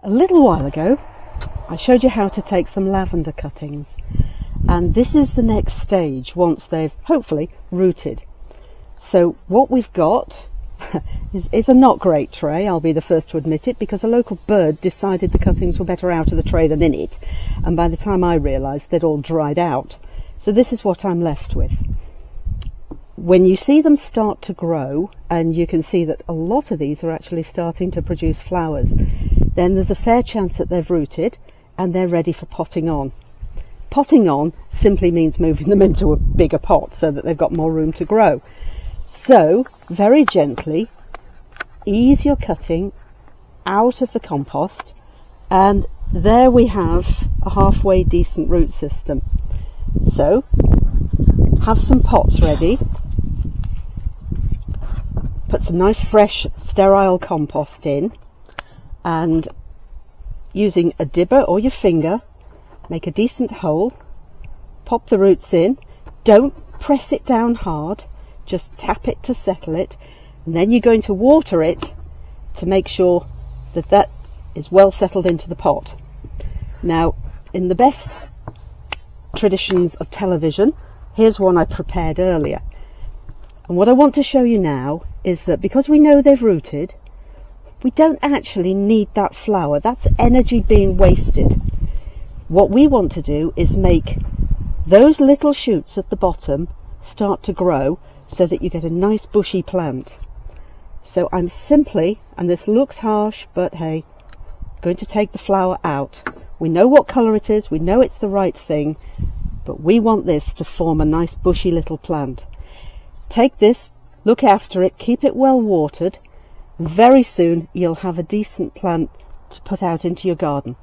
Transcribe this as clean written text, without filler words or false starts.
A little while ago I showed you how to take some lavender cuttings, and this is the next stage once they've hopefully rooted. So what we've got is a not great tray, I'll be the first to admit it, because a local bird decided the cuttings were better out of the tray than in it, and by the time I realised they'd all dried out. So this is what I'm left with. When you see them start to grow, and you can see that a lot of these are actually starting to produce flowers, then there's a fair chance that they've rooted and they're ready for potting on. Potting on simply means moving them into a bigger pot so that they've got more room to grow. So very gently ease your cutting out of the compost, and there we have a halfway decent root system. So have some pots ready, put some nice fresh sterile compost in, and using a dibber or your finger make a decent hole, pop the roots in. Don't press it down hard, just tap it to settle it, and then you're going to water it to make sure that that is well settled into the pot. Now, in the best traditions of television, here's one I prepared earlier, and what I want to show you now is that because we know they've rooted, we don't actually need that flower. That's energy being wasted. What we want to do is make those little shoots at the bottom start to grow so that you get a nice bushy plant. So I'm simply, and this looks harsh, but hey, going to take the flower out. We know what colour it is, we know it's the right thing, but we want this to form a nice bushy little plant. Take this, look after it, keep it well watered. Very soon you'll have a decent plant to put out into your garden.